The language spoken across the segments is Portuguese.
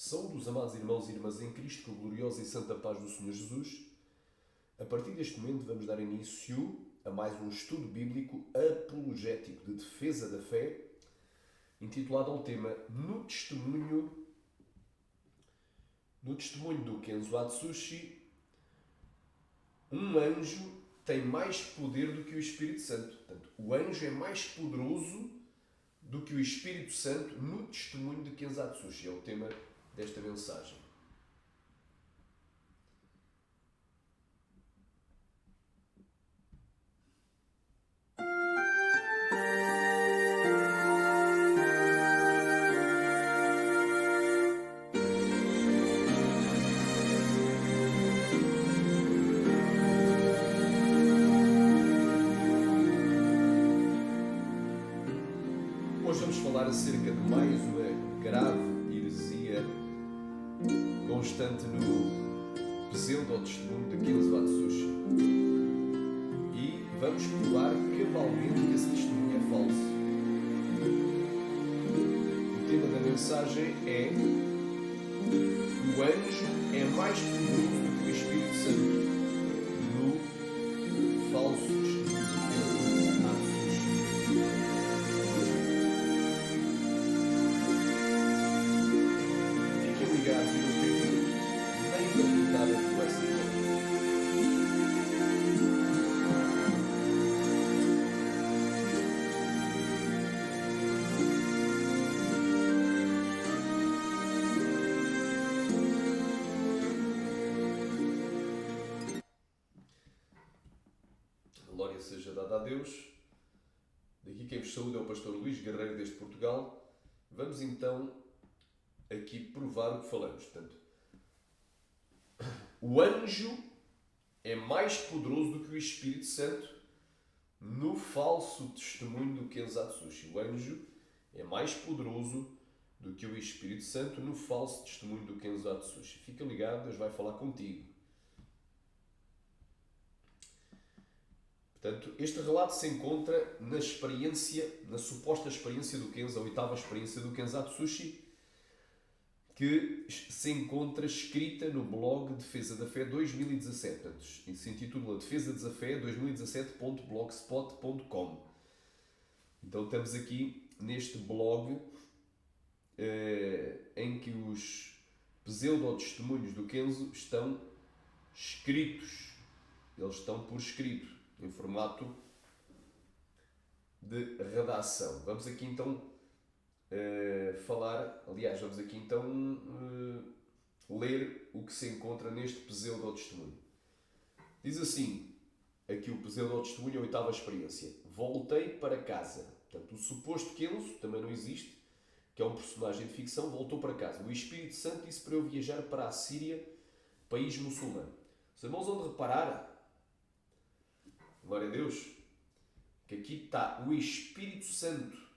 Saúde os amados irmãos e irmãs em Cristo com a gloriosa e santa paz do Senhor Jesus. A partir deste momento vamos dar início a mais um estudo bíblico apologético de defesa da fé, intitulado ao tema No Testemunho do Kenzo Atsushi, um anjo tem mais poder do que o Espírito Santo. Portanto, o anjo é mais poderoso do que o Espírito Santo no testemunho de Kenzo Atsushi. É o tema desta mensagem. Hoje vamos falar acerca de mais uma grave heresia constante no pseudo-testemunho de Kenzo Atsushi. E vamos provar cabalmente que esse testemunho é falso. O tema da mensagem é: o anjo é mais poderoso do que o Espírito Santo no falso testemunho de Kenzo Atsushi. Fiquem ligados e não percam nem da metade da conversa. Glória seja dada a Deus. Daqui quem vos saúda é o pastor Luís Guerreiro desde Portugal. Vamos então aqui provar o que falamos. Portanto, o anjo é mais poderoso do que o Espírito Santo no falso testemunho do Kenzo Atsushi. O anjo é mais poderoso do que o Espírito Santo no falso testemunho do Kenzo Atsushi. Fica ligado, Deus vai falar contigo. Portanto, este relato se encontra na suposta experiência do Kenzo, a oitava experiência do Kenzo Atsushi, que se encontra escrita no blog Defesa da Fé 2017. Portanto, se intitula Defesa da Fé 2017.blogspot.com. Então estamos aqui neste blog em que os pseudo-testemunhos do Kenzo estão escritos. Eles estão por escrito, em formato de redação. Vamos aqui então vamos aqui então ler o que se encontra neste pseudo-testemunho. Diz assim, aqui o pseudo-testemunho, a oitava experiência. Voltei para casa. Portanto, o suposto Kenzo, também não existe, que é um personagem de ficção, voltou para casa. O Espírito Santo disse para eu viajar para a Síria, país muçulmano. Os irmãos vão de reparar, glória a Deus, que aqui está o Espírito Santo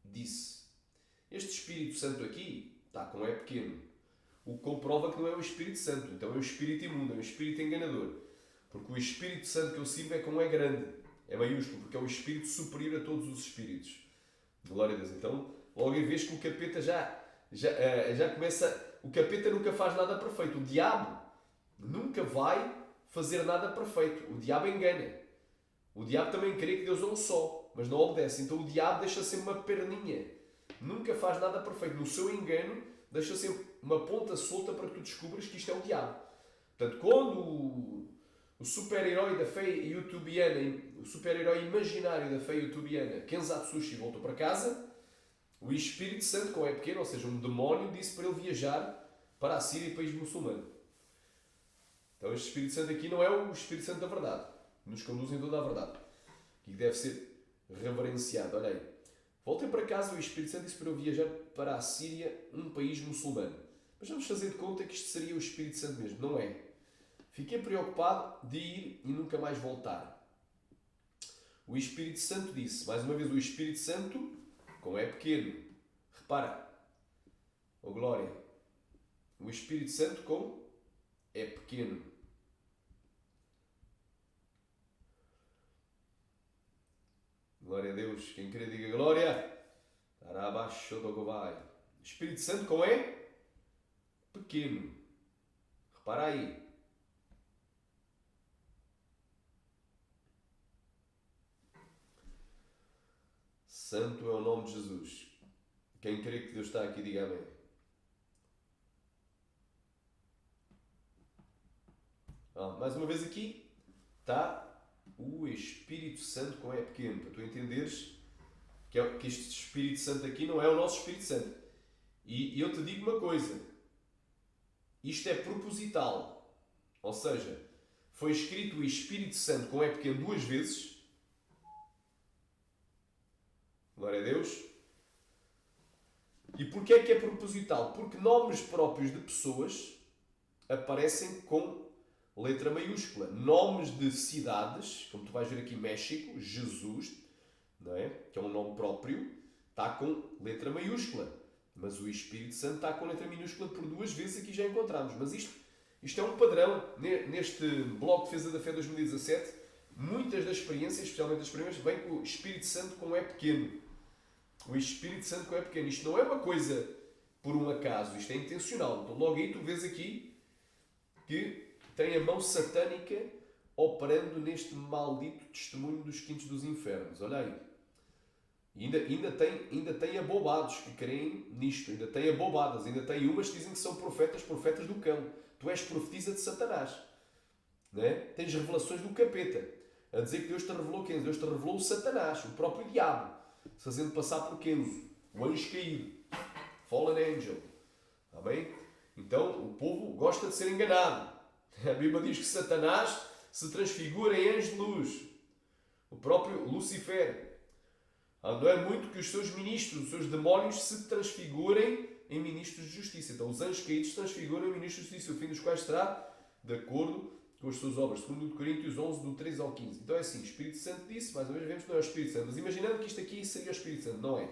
disse. Este Espírito Santo aqui está com E pequeno, o que comprova que não é o Espírito Santo. Então é o Espírito imundo, é o Espírito enganador. Porque o Espírito Santo que eu sirvo é com E grande, é maiúsculo, porque é o Espírito superior a todos os Espíritos. Glória a Deus. Então, logo em vez que o capeta já começa... O capeta nunca faz nada perfeito. O diabo nunca vai fazer nada perfeito. O diabo engana. O diabo também crê que Deus é um só, mas não obedece. Então o diabo deixa sempre uma perninha. Nunca faz nada perfeito. No seu engano, deixa sempre uma ponta solta para que tu descubras que isto é o diabo. Portanto, quando o super-herói da fé youtubiana, o super-herói imaginário da fé youtubiana, Kenzo Atsushi, voltou para casa, o Espírito Santo, com E pequeno, ou seja, um demónio, disse para ele viajar para a Síria, país muçulmano. Então este Espírito Santo aqui não é o Espírito Santo da verdade. Nos conduz em toda a verdade. Que deve ser reverenciado. Olha aí. Voltei para casa, o Espírito Santo disse para eu viajar para a Síria, um país muçulmano. Mas vamos fazer de conta que isto seria o Espírito Santo mesmo. Não é. Fiquei preocupado de ir e nunca mais voltar. O Espírito Santo disse, mais uma vez, o Espírito Santo, com E pequeno. Repara. Oh glória. O Espírito Santo com E pequeno. Glória a Deus. Quem querer diga glória. Espírito Santo com E pequeno. Repara aí. Santo é o nome de Jesus. Quem crê que Deus está aqui, diga amém. Mais uma vez aqui está o Espírito Santo com E pequeno, para tu entenderes que este Espírito Santo aqui não é o nosso Espírito Santo. E eu te digo uma coisa, isto é proposital, ou seja, foi escrito o Espírito Santo com E pequeno 2 vezes. Glória a Deus. E porquê é que é proposital? Porque nomes próprios de pessoas aparecem com letra maiúscula. Nomes de cidades, como tu vais ver aqui, México, Jesus, não é? Que é um nome próprio, está com letra maiúscula. Mas o Espírito Santo está com letra minúscula por 2 vezes, aqui já encontramos. Mas isto é um padrão. Neste blog de Defesa da Fé 2017, muitas das experiências, especialmente as primeiras, vêm com o Espírito Santo com E pequeno. O Espírito Santo com E pequeno. Isto não é uma coisa por um acaso, isto é intencional. Então logo aí tu vês aqui que tem a mão satânica operando neste maldito testemunho dos quintos dos infernos. Olha aí. Ainda tem abobados que creem nisto. Ainda tem abobadas. Ainda tem umas que dizem que são profetas do cão. Tu és profetisa de Satanás. Não é? Tens revelações do capeta. A dizer que Deus te revelou quem? Deus te revelou o Satanás, o próprio diabo. Fazendo passar por Kenzo, o anjo caído. Fallen angel. Amém? Então, o povo gosta de ser enganado. A Bíblia diz que Satanás se transfigura em anjo de luz. O próprio Lucifer. Não é muito que os seus ministros, os seus demónios, se transfigurem em ministros de justiça. Então, os anjos caídos se transfiguram em ministros de justiça, o fim dos quais será de acordo com as suas obras. Segundo Coríntios 11, do 3 ao 15. Então é assim, o Espírito Santo disse, mais uma vez vemos que não é o Espírito Santo. Mas imaginando que isto aqui seria o Espírito Santo, não é?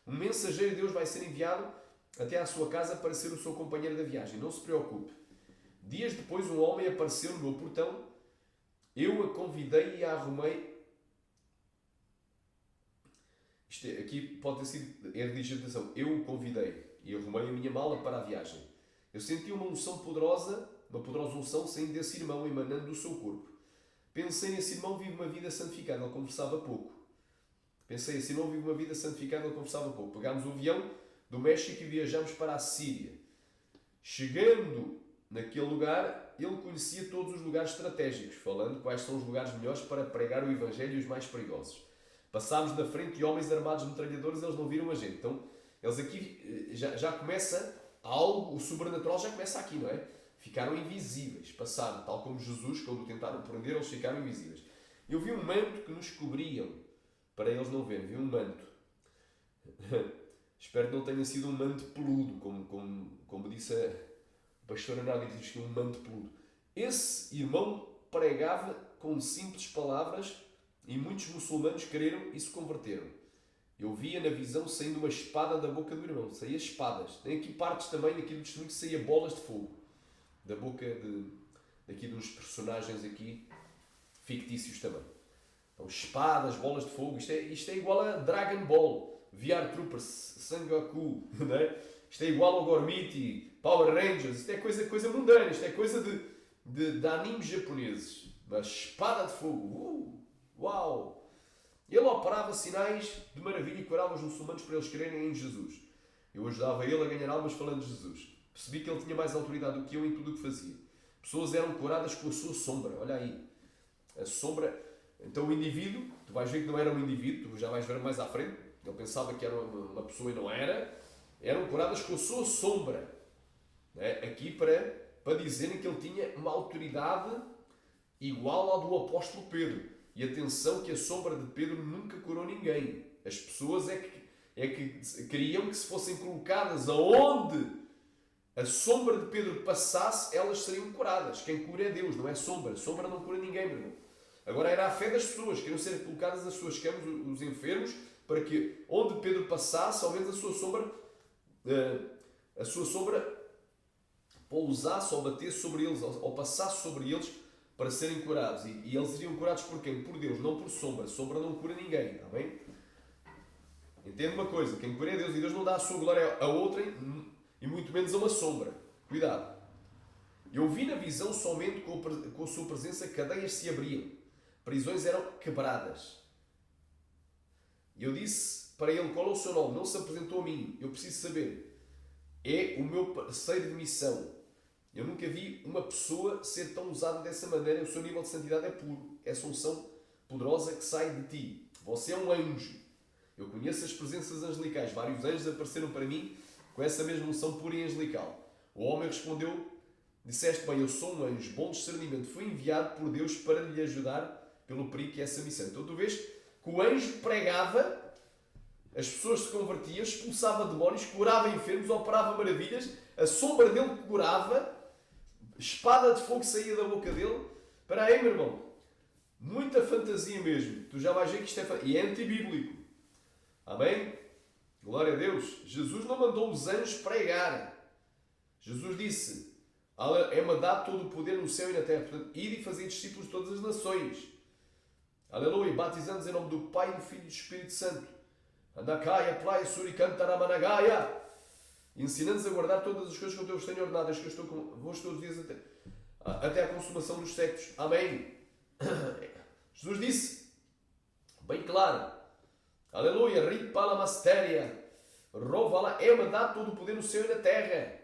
Um mensageiro de Deus vai ser enviado até à sua casa para ser o seu companheiro da viagem. Não se preocupe. Dias depois um homem apareceu no meu portão. Eu a convidei e a arrumei. Aqui pode ter sido atenção. Eu o convidei e arrumei a minha mala para a viagem. Eu senti uma unção poderosa, uma poderosa unção saindo desse irmão, emanando do seu corpo. Pensei, nesse irmão vive uma vida santificada, ele conversava pouco. Pensei, esse irmão vive uma vida santificada, ele conversava pouco. Pegámos o avião do México e viajámos para a Síria. Chegando naquele lugar, ele conhecia todos os lugares estratégicos, falando quais são os lugares melhores para pregar o Evangelho e os mais perigosos. Passámos na frente de homens armados de metralhadores, eles não viram a gente. Então, eles aqui já começa algo, o sobrenatural já começa aqui, não é? Ficaram invisíveis, passaram, tal como Jesus, quando o tentaram prender, eles ficaram invisíveis. Eu vi um manto que nos cobriam, para eles não verem, vi um manto. Espero que não tenha sido um manto peludo, como disse a pastora Nádia, diz que é um manto peludo. Esse irmão pregava com simples palavras e muitos muçulmanos creram e se converteram. Eu via na visão saindo uma espada da boca do irmão, saía espadas. Tem aqui partes também daquilo do testemunho que saía bolas de fogo da boca daqui dos personagens aqui fictícios também. Então, espadas, bolas de fogo, isto é igual a Dragon Ball, VR Troopers, Sangoku, não é? Isto é igual ao Gormiti, Power Rangers, isto é coisa mundana, isto é coisa de animes japoneses. Uma espada de fogo, uau! Ele operava sinais de maravilha e curava os muçulmanos para eles crerem em Jesus. Eu ajudava ele a ganhar almas falando de Jesus. Percebi que ele tinha mais autoridade do que eu em tudo o que fazia. Pessoas eram curadas com a sua sombra, olha aí. A sombra. Então o indivíduo, tu vais ver que não era um indivíduo, tu já vais ver mais à frente, ele pensava que era uma pessoa e não era, eram curadas com a sua sombra. É? Aqui para dizerem que ele tinha uma autoridade igual à do apóstolo Pedro. E atenção que a sombra de Pedro nunca curou ninguém. As pessoas é que queriam que se fossem colocadas aonde a sombra de Pedro passasse, elas seriam curadas. Quem cura é Deus, não é sombra. Sombra não cura ninguém, meu irmão. Agora era a fé das pessoas, queriam ser colocadas nas suas camas, os enfermos, para que onde Pedro passasse, ao menos a sua sombra pousasse ou batesse sobre eles, ou passasse sobre eles, para serem curados. E eles seriam curados por quem? Por Deus, não por sombra. Sombra não cura ninguém, está bem? Entende uma coisa, quem cura é Deus, e Deus não dá a sua glória a outrem, e muito menos a uma sombra. Cuidado. Eu vi na visão somente com a sua presença cadeias se abriam, prisões eram quebradas. E eu disse para ele: qual é o seu nome? Não se apresentou a mim. Eu preciso saber. É o meu parceiro de missão. Eu nunca vi uma pessoa ser tão usada dessa maneira. O seu nível de santidade é puro. Essa unção poderosa que sai de ti. Você é um anjo. Eu conheço as presenças angelicais. Vários anjos apareceram para mim com essa mesma unção pura e angelical. O homem respondeu: disseste bem, eu sou um anjo, bom discernimento. Fui enviado por Deus para lhe ajudar pelo perigo que é essa missão. Então tu vês que o anjo pregava, as pessoas se convertiam, expulsava demónios, curava enfermos, operava maravilhas, a sombra dele curava, espada de fogo saía da boca dele. Espera aí, meu irmão. Muita fantasia mesmo. Tu já vais ver que isto é e é antibíblico. Amém? Glória a Deus. Jesus não mandou os anjos pregar. Jesus disse: é-me dado todo o poder no céu e na terra. Portanto, ide e fazer discípulos de todas as nações. Aleluia. Batizando-os em nome do Pai, do Filho e do Espírito Santo. Andacaya, playa, suricantaramanagaya. Ensinando-os a guardar todas as coisas que eu vos tenho ordenadas, que eu estou convosco todos os dias até a consumação dos séculos. Amém. Jesus disse, bem claro, aleluia, ripala mastéria, rovala, é-me dado todo o poder no céu e na terra.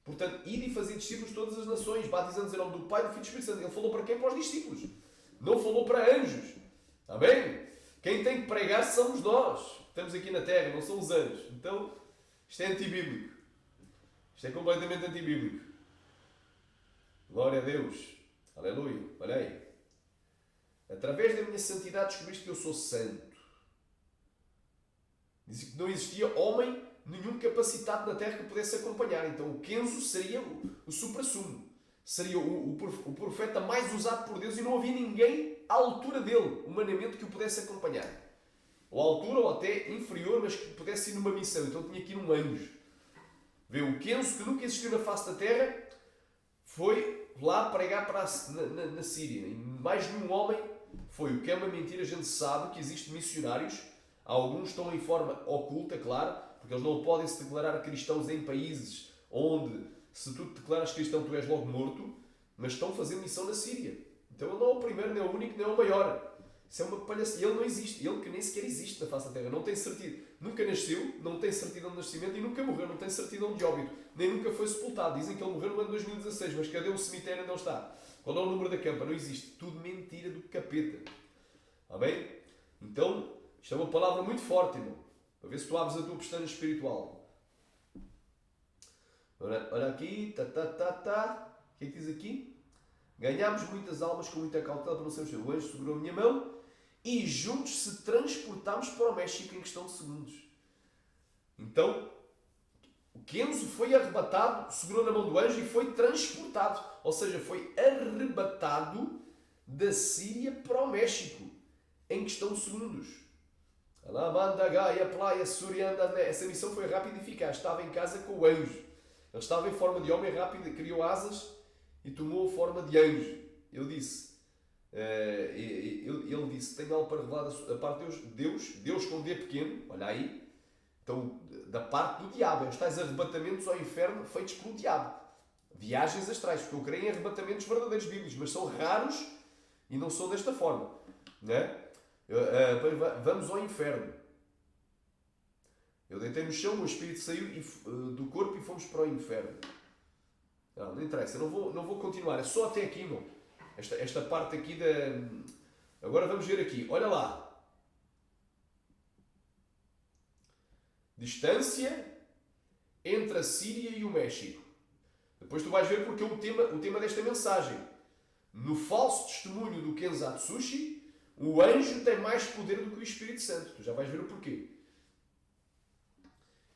Portanto, ide e fazer discípulos de todas as nações, batizando-os em nome do Pai, do Filho e do Espírito Santo. Ele falou para quem? Para os discípulos. Não falou para anjos. Amém? Quem tem que pregar somos nós. Estamos aqui na terra, não são os anjos. Então, isto é antibíblico. Isto é completamente antibíblico. Glória a Deus. Aleluia. Olha aí. Através da minha santidade descobriste que eu sou santo. Diz que não existia homem nenhum capacitado na terra que pudesse acompanhar. Então o Kenzo seria o supra-sumo. Seria o profeta mais usado por Deus e não havia ninguém à altura dele, humanamente, que o pudesse acompanhar. Ou à altura ou até inferior, mas que pudesse ir numa missão. Então tinha que ir um anjo. Vê, o Kenzo, que nunca existiu na face da terra, foi lá pregar na Síria. E mais nenhum homem foi. O que é uma mentira, a gente sabe que existem missionários. Alguns estão em forma oculta, claro, porque eles não podem se declarar cristãos em países onde, se tu te declaras cristão, tu és logo morto, mas estão fazendo missão na Síria. Então ele não é o primeiro, nem é o único, nem é o maior. Isso é uma palhaçada. Ele não existe. Ele que nem sequer existe na face da terra. Não tem certidão. Nunca nasceu, não tem certidão de nascimento e nunca morreu. Não tem certidão de óbito. Nem nunca foi sepultado. Dizem que ele morreu no ano 2016, mas cadê o cemitério onde ele está? Qual é o número da campa? Não existe. Tudo mentira do capeta. Amém? Então, isto é uma palavra muito forte, irmão. Para ver se tu abres a tua pestana espiritual. Olha aqui. O que é que diz aqui? Ganhámos muitas almas com muita cautela para não sermos. O anjo segurou a minha mão e juntos se transportámos para o México em questão de segundos. Então, o Kenzo foi arrebatado, segurou na mão do anjo e foi transportado. Ou seja, foi arrebatado da Síria para o México em questão de segundos. Essa missão foi rápida e eficaz. Estava em casa com o anjo. Ele estava em forma de homem rápido, criou asas e tomou a forma de anjo. Ele disse, tenho algo para revelar da parte de Deus com D pequeno, olha aí. Então, da parte do diabo, os tais arrebatamentos ao inferno feitos pelo diabo. Viagens astrais, porque eu creio em arrebatamentos verdadeiros bíblicos, mas são raros e não são desta forma. Né? Vamos ao inferno. Eu deitei no chão, o meu espírito saiu do corpo e fomos para o inferno. Não interessa, não vou continuar, é só até aqui, irmão. Esta parte aqui da... Agora vamos ver aqui, olha lá. Distância entre a Síria e o México. Depois tu vais ver porque o tema desta mensagem. No falso testemunho do Kenzo Atsushi, o anjo tem mais poder do que o Espírito Santo. Tu já vais ver o porquê.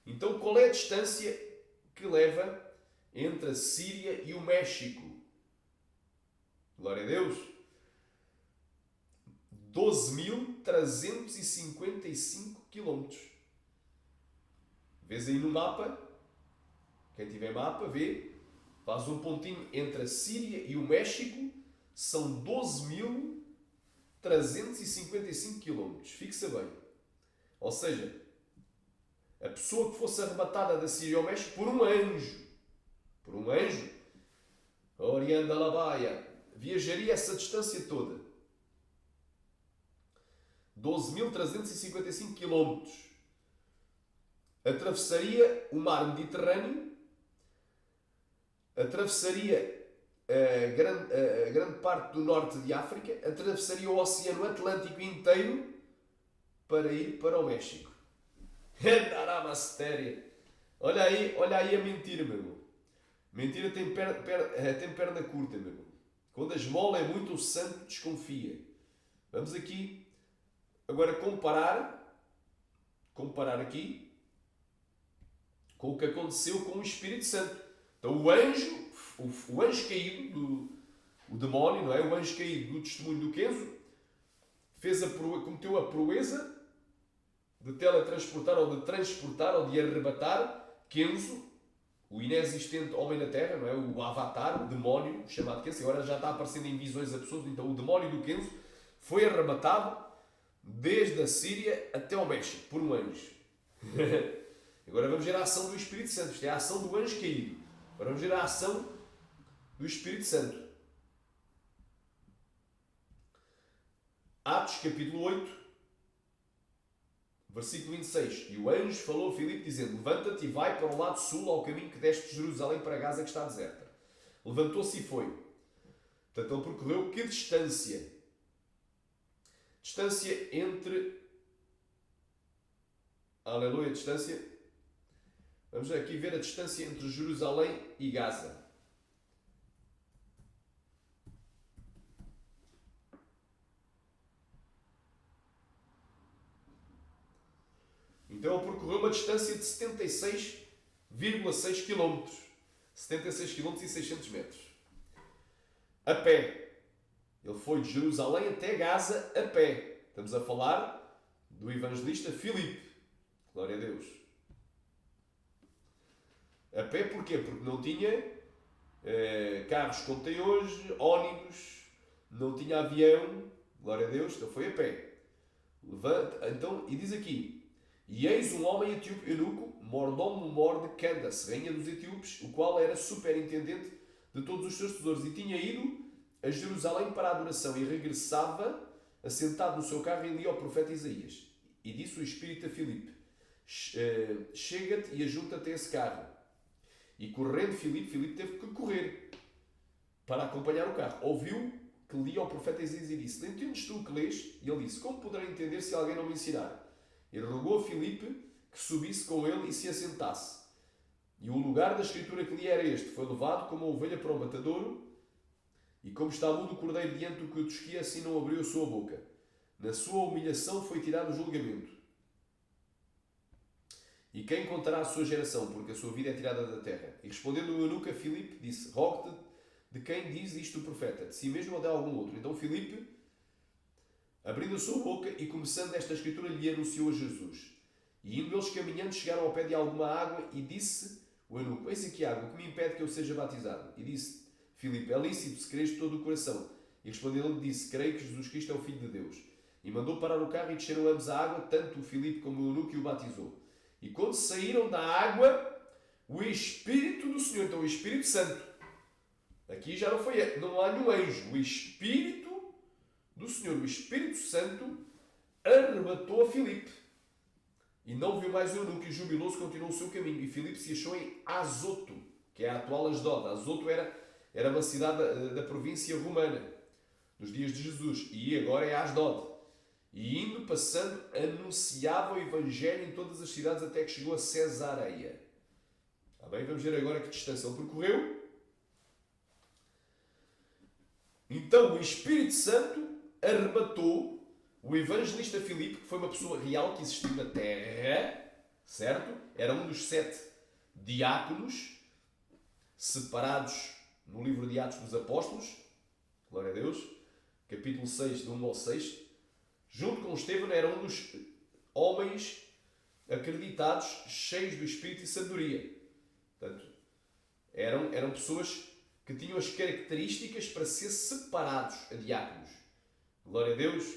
Então, qual é a distância que leva entre a Síria e o México? Glória a Deus. 12.355 km. Vês aí no mapa? Quem tiver mapa, vê. Faz um pontinho entre a Síria e o México. São 12.355 km. Fixa bem. Ou seja, a pessoa que fosse arrebatada da Síria ao México por um anjo. por um anjo, Orianda Labaia, viajaria essa distância toda. 12.355 km. Atravessaria o mar Mediterrâneo, atravessaria a grande parte do norte de África, atravessaria o Oceano Atlântico inteiro para ir para o México. Olha aí a mentira, meu irmão. Mentira tem perna curta, meu irmão. Quando a esmola é muito, o santo desconfia. Vamos aqui agora comparar aqui com o que aconteceu com o Espírito Santo. Então o anjo caído, o demónio, não é? O anjo caído do testemunho do Kenzo, cometeu a proeza de teletransportar ou de transportar ou de arrebatar Kenzo, o inexistente homem na Terra, não é? O avatar, o demónio, chamado Kenzo, agora já está aparecendo em visões a pessoas, então o demónio do Kenzo foi arrebatado desde a Síria até ao México, por um anjo. Agora vamos ver a ação do Espírito Santo. Isto é a ação do anjo caído. Agora vamos ver a ação do Espírito Santo. Atos capítulo 8, versículo 26. E o anjo falou a Filipe dizendo: levanta-te e vai para o lado sul ao caminho que desce de Jerusalém para Gaza, que está deserta. Levantou-se e foi. Portanto, ele percorreu que distância? Distância entre... Aleluia, distância... Vamos aqui ver a distância entre Jerusalém e Gaza. Então ele percorreu uma distância de 76,6 km. 76 km e 600 metros. A pé. Ele foi de Jerusalém até Gaza a pé. Estamos a falar do evangelista Filipe. Glória a Deus. A pé porquê? Porque não tinha carros como tem hoje, ônibus, não tinha avião. Glória a Deus, então foi a pé. Levanta, então, e diz aqui: e eis um homem etíope eunuco, mordomo-mor de Candace, rainha dos etíopes, o qual era superintendente de todos os seus tesouros, e tinha ido a Jerusalém para a adoração, e regressava, assentado no seu carro, e lia ao profeta Isaías. E disse o Espírito a Filipe: chega-te e ajunta-te a esse carro. E correndo Filipe teve que correr para acompanhar o carro. Ouviu que lia ao profeta Isaías e disse: entendes tu o que lês? E ele disse: como poderei entender se alguém não me ensinar? Ele rogou a Filipe que subisse com ele e se assentasse. E o lugar da escritura que lia era este: foi levado como uma ovelha para o matadouro, e como está mudo o cordeiro diante do que o tosquia, assim não abriu a sua boca. Na sua humilhação foi tirado o julgamento. E quem contará a sua geração, porque a sua vida é tirada da terra? E respondendo o eunuco a Filipe, disse: rogo-te de quem diz isto o profeta, de si mesmo ou de algum outro? Então Filipe, abrindo a sua boca e começando esta escritura, lhe anunciou a Jesus. E indo eles caminhando, chegaram ao pé de alguma água, e disse o eunuco: eis aqui água, que me impede que eu seja batizado? E disse Filipe: é lícito, se creres de todo o coração. E respondendo ele, disse: creio que Jesus Cristo é o Filho de Deus. E mandou parar o carro, e desceram ambos à água, tanto o Filipe como o eunuco, e o batizou. E quando saíram da água, o Espírito do Senhor, então o Espírito Santo, aqui já não há nenhum anjo, o Espírito do Senhor, o Espírito Santo, arrebatou a Filipe. E não viu mais o eunuco, e jubilou-se, continuou o seu caminho. E Filipe se achou em Azoto, que é a atual Asdod. Azoto era uma cidade da província romana, nos dias de Jesus, e agora é Asdod. E indo, passando, anunciava o Evangelho em todas as cidades até que chegou a Cesareia. Está bem? Vamos ver agora que distância ele percorreu. Então o Espírito Santo arrebatou o evangelista Filipe, que foi uma pessoa real que existiu na terra, certo? Era um dos 7 diáconos separados no livro de Atos dos Apóstolos. Glória a Deus. Capítulo 6, de 1 ao 6. Junto com Estevão, era um dos homens acreditados, cheios do Espírito e sabedoria. Portanto, eram pessoas que tinham as características para ser separados a diáconos. Glória a Deus.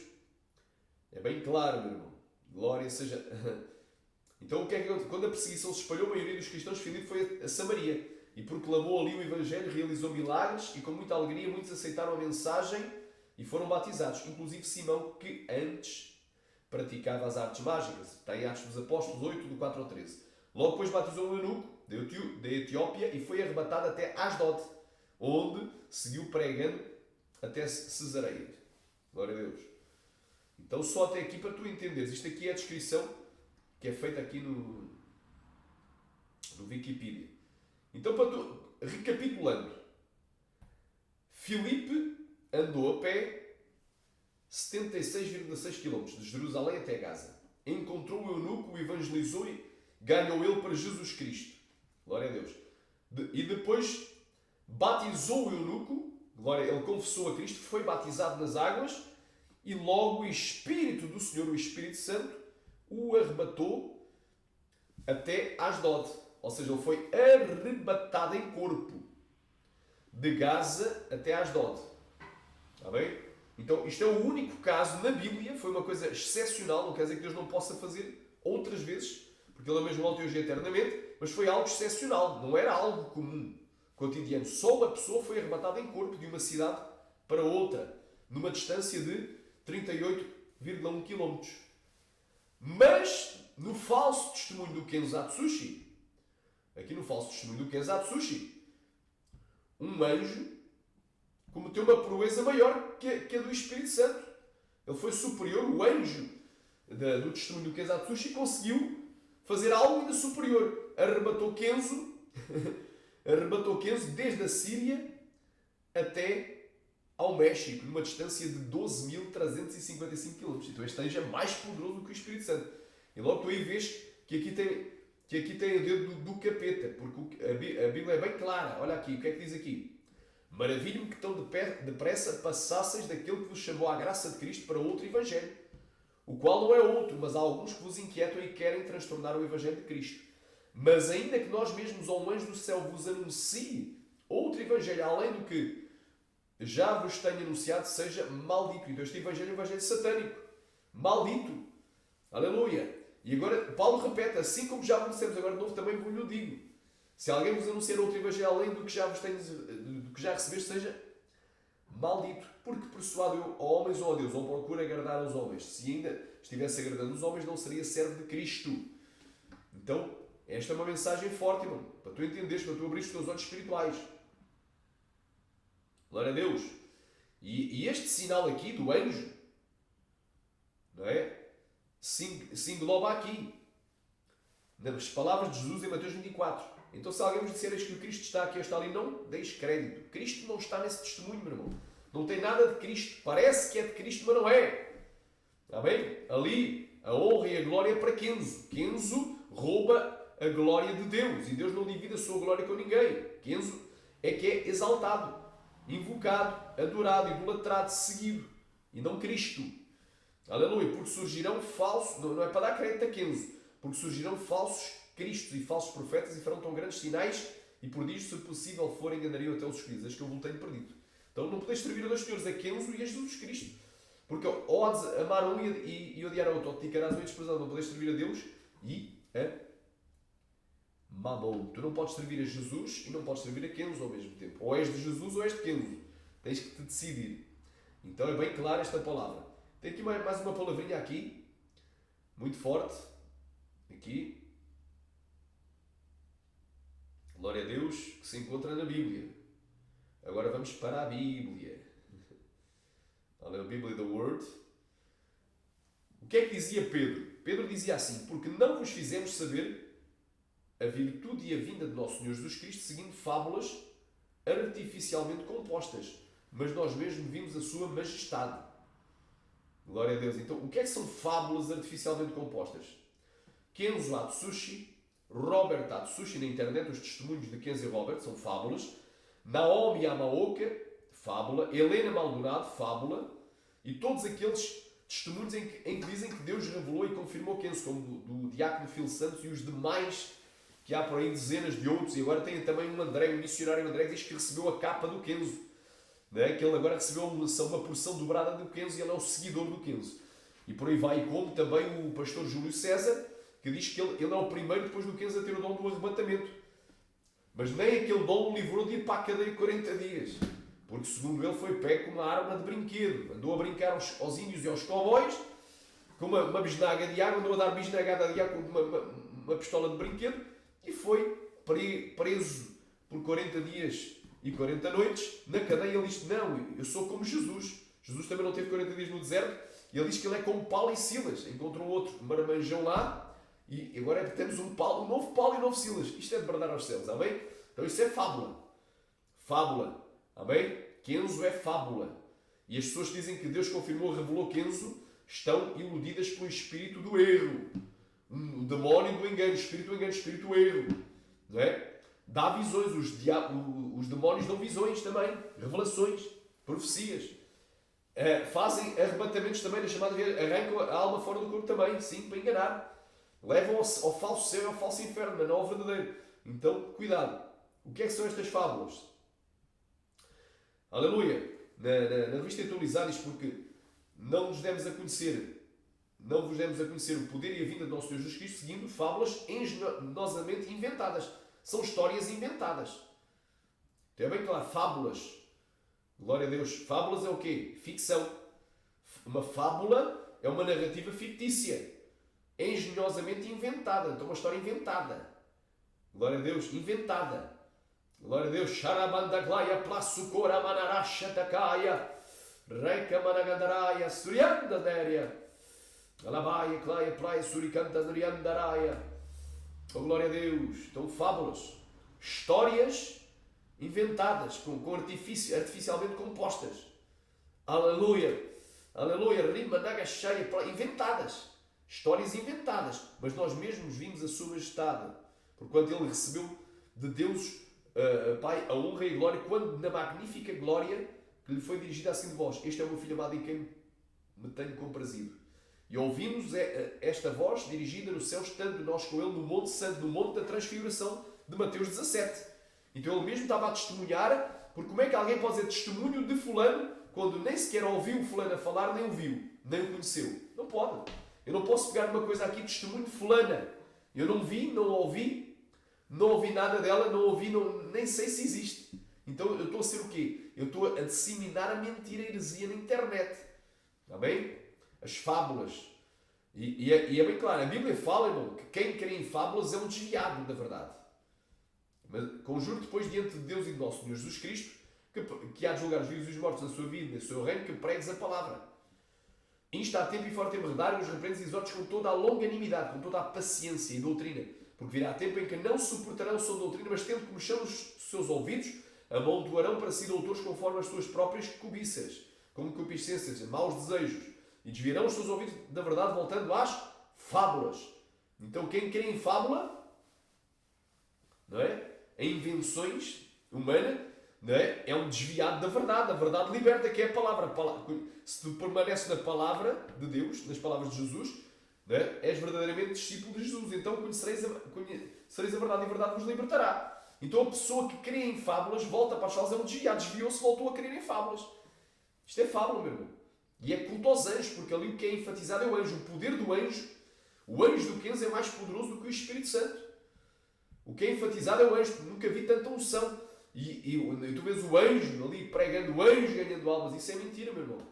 É bem claro, meu irmão. Glória seja... Então, quando a perseguição se espalhou, a maioria dos cristãos, Filipe foi a Samaria. e proclamou ali o Evangelho, realizou milagres e com muita alegria muitos aceitaram a mensagem e foram batizados, inclusive Simão, que antes praticava as artes mágicas. Está em Atos dos Apóstolos 8, do 4 ao 13. Logo depois batizou um eunuco da Etiópia e foi arrebatado até Asdod, onde seguiu pregando até Cesareia. Glória a Deus. Então só até aqui para tu entenderes. Isto aqui é a descrição que é feita aqui no Wikipedia. Então, recapitulando, Filipe andou a pé 76,6 km de Jerusalém até Gaza. Encontrou o eunuco, o evangelizou e ganhou ele para Jesus Cristo. Glória a Deus. E depois batizou o eunuco, glória, ele confessou a Cristo, foi batizado nas águas e logo o Espírito do Senhor, o Espírito Santo, o arrebatou até Asdod. Ou seja, ele foi arrebatado em corpo de Gaza até Asdod. Está bem? Então, isto é o único caso na Bíblia, foi uma coisa excepcional, não quer dizer que Deus não possa fazer outras vezes, porque Ele é mesmo ontem, hoje e eternamente, mas foi algo excepcional, não era algo comum, cotidiano. Só uma pessoa foi arrebatada em corpo de uma cidade para outra, numa distância de 38,1 km. Mas, no falso testemunho do Kenzo Atsushi, aqui no falso testemunho do Kenzo Atsushi, um anjo cometeu uma proeza maior que a do Espírito Santo. Ele foi superior, o anjo do testemunho do Kenzo Atsushi conseguiu fazer algo ainda superior. Arrebatou Kenzo desde a Síria até ao México, numa distância de 12.355 km. Então este anjo é mais poderoso do que o Espírito Santo. E logo tu aí vês que aqui tem o dedo do capeta, porque a Bíblia é bem clara. Olha aqui, o que é que diz aqui? Maravilho-me que tão depressa passasseis daquele que vos chamou à graça de Cristo para outro Evangelho, o qual não é outro, mas há alguns que vos inquietam e querem transtornar o Evangelho de Cristo. Mas ainda que nós mesmos ou um anjo do céu vos anuncie outro Evangelho, além do que já vos tenho anunciado, seja maldito. Então este Evangelho é um Evangelho satânico. Maldito. Aleluia. E agora Paulo repete, assim como já vos dissemos agora de novo, também vos digo. Se alguém vos anunciar outro Evangelho além do que já recebeste, seja maldito, porque persuade a homens ou a Deus, ou procura agradar aos homens. Se ainda estivesse agradando os homens, não seria servo de Cristo. Então, esta é uma mensagem forte, irmão, para tu entenderes, para tu abrir os teus olhos espirituais. Glória a Deus. E este sinal aqui do anjo, não é? Se engloba aqui, nas palavras de Jesus em Mateus 24. Então, se alguém vos disser que o Cristo está aqui ou está ali, não deis crédito. Cristo não está nesse testemunho, meu irmão. Não tem nada de Cristo. Parece que é de Cristo, mas não é. Está bem? Ali, a honra e a glória é para Kenzo. Kenzo rouba a glória de Deus. E Deus não divide a sua glória com ninguém. Kenzo é que é exaltado, invocado, adorado, idolatrado, seguido. E não Cristo. Aleluia. Porque surgirão falsos... Não é para dar crédito a Kenzo. Porque surgirão falsos Cristos e falsos profetas e farão tão grandes sinais e prodígios, se possível for, enganariam até os escolhidos, as que eu vos tenho perdido. Então não podeis servir a dois senhores, a Kenzo e a Jesus Cristo. Porque ou há de amar um e odiar a outro, ou te dedicarás um e desprezado. Não podeis servir a Deus e a Mamon. Tu não podes servir a Jesus e não podes servir a Kenzo ao mesmo tempo. Ou és de Jesus ou és de Kenzo. Tens que te decidir. Então é bem clara esta palavra. Tem aqui mais uma palavrinha aqui, muito forte. Aqui. Glória a Deus, que se encontra na Bíblia. Agora vamos para a Bíblia. Olha a Bíblia da Word. O que é que dizia Pedro? Pedro dizia assim: porque não vos fizemos saber a virtude e a vinda de nosso Senhor Jesus Cristo seguindo fábulas artificialmente compostas, mas nós mesmos vimos a sua majestade. Glória a Deus. Então, o que é que são fábulas artificialmente compostas? Kenzo Atsushi, Robert Atsushi na internet, os testemunhos de Kenzo e Robert são fábulas. Naomi Yamaoka, fábula. Helena Maldonado, fábula. E todos aqueles testemunhos em que dizem que Deus revelou e confirmou Kenzo, como do Diácono Filo Santos e os demais, que há por aí dezenas de outros. E agora tem também um André, um missionário André, que diz que recebeu a capa do Kenzo. Né? Que ele agora recebeu uma porção dobrada do Kenzo e ele é o seguidor do Kenzo. E por aí vai, como também o pastor Júlio César, que diz que ele é o primeiro depois do Kenzo a ter o dom do arrebatamento. Mas nem aquele dom o livrou de ir para a cadeia 40 dias. Porque, segundo ele, foi pego com uma arma de brinquedo. Andou a brincar aos índios e aos cowboys com uma bisnaga de água, andou a dar bisnagada de água com uma pistola de brinquedo e foi preso por 40 dias e 40 noites na cadeia. Ele disse: não, eu sou como Jesus. Jesus também não teve 40 dias no deserto. E ele diz que ele é como Paulo e Silas. Encontrou outro marmanjão lá e agora temos um novo Paulo e um novo Silas. Isto é de bradar aos céus, amém? Então isso é fábula. Fábula, amém? Kenzo é fábula. E as pessoas que dizem que Deus confirmou, revelou Kenzo, estão iludidas pelo espírito do erro. O demónio do engano, espírito do erro. Não é? Dá visões, os demónios dão visões também, revelações, profecias. Fazem arrebatamentos também, na chamada de arrancam a alma fora do corpo também, sim, para enganar. Levam ao falso céu e ao falso inferno, mas não ao verdadeiro. Então, cuidado. O que é que são estas fábulas? Aleluia! Na revista atualizada diz: porque não vos demos a conhecer o poder e a vinda do nosso Deus Jesus Cristo seguindo fábulas engenosamente inventadas. São histórias inventadas. Então é bem claro, fábulas. Glória a Deus. Fábulas é o quê? Ficção. Uma fábula é uma narrativa fictícia. Engenhosamente inventada. Então uma história inventada. Glória a Deus. Inventada. Glória a Deus. Sharabandaglaya plasukora manarasha takaya. Reika managandaraya suryandaderia. Alabaya klaya playa surikanta nuriandaraya. Oh, glória a Deus. Então fábulas. Histórias inventadas, artificialmente compostas. Aleluia! Aleluia! Rima naga cheia, inventadas. Histórias inventadas. Mas nós mesmos vimos a sua majestade. Porquanto ele recebeu de Deus, Pai, a honra e a glória, quando na magnífica glória que lhe foi dirigida assim de vós: este é o meu filho amado em quem me tenho comprazido. E ouvimos esta voz dirigida no céu, estando nós com ele no Monte Santo, no Monte da Transfiguração de Mateus 17. Então ele mesmo estava a testemunhar, porque como é que alguém pode dizer testemunho de fulano quando nem sequer ouviu o fulano a falar, nem o viu, nem o conheceu? Não pode. Eu não posso pegar uma coisa aqui, testemunho de fulana. Eu não vi, não ouvi nada dela, nem sei se existe. Então eu estou a ser o quê? Eu estou a disseminar a mentira e a heresia na internet. Está bem? As fábulas. E é bem claro, a Bíblia fala, irmão, que quem crê em fábulas é um desviado da verdade. Mas conjuro depois diante de Deus e do nosso Senhor Jesus Cristo, que há de julgar os vivos e os mortos na sua vida e no seu reino, que pregues a palavra. Insta a tempo e fora tempo redar, os repreendes e exortes com toda a longanimidade, com toda a paciência e doutrina, porque virá tempo em que não suportarão sua doutrina, mas tendo como chão os seus ouvidos, amontoarão para si doutores conforme as suas próprias cobiças, como concupiscências, maus desejos, e desviarão os seus ouvidos da verdade, voltando às fábulas. Então quem crê em fábula, não é? Em invenções humanas, não é? É um desviado da verdade. A verdade liberta, que é a palavra. Se tu permaneces na palavra de Deus, nas palavras de Jesus, não é? És verdadeiramente discípulo de Jesus. Então conhecereis a verdade e a verdade vos libertará. Então a pessoa que crê em fábulas volta para as fábulas, é um desviado, desviou-se, voltou a crer em fábulas. Isto é fábula, meu irmão. E é culto aos anjos, porque ali o que é enfatizado é o anjo. O poder do anjo, o anjo do Kenzo é mais poderoso do que o Espírito Santo. O que é enfatizado é o anjo, porque nunca vi tanta unção. E tu vês o anjo ali pregando, o anjo ganhando almas. Isso é mentira, meu irmão.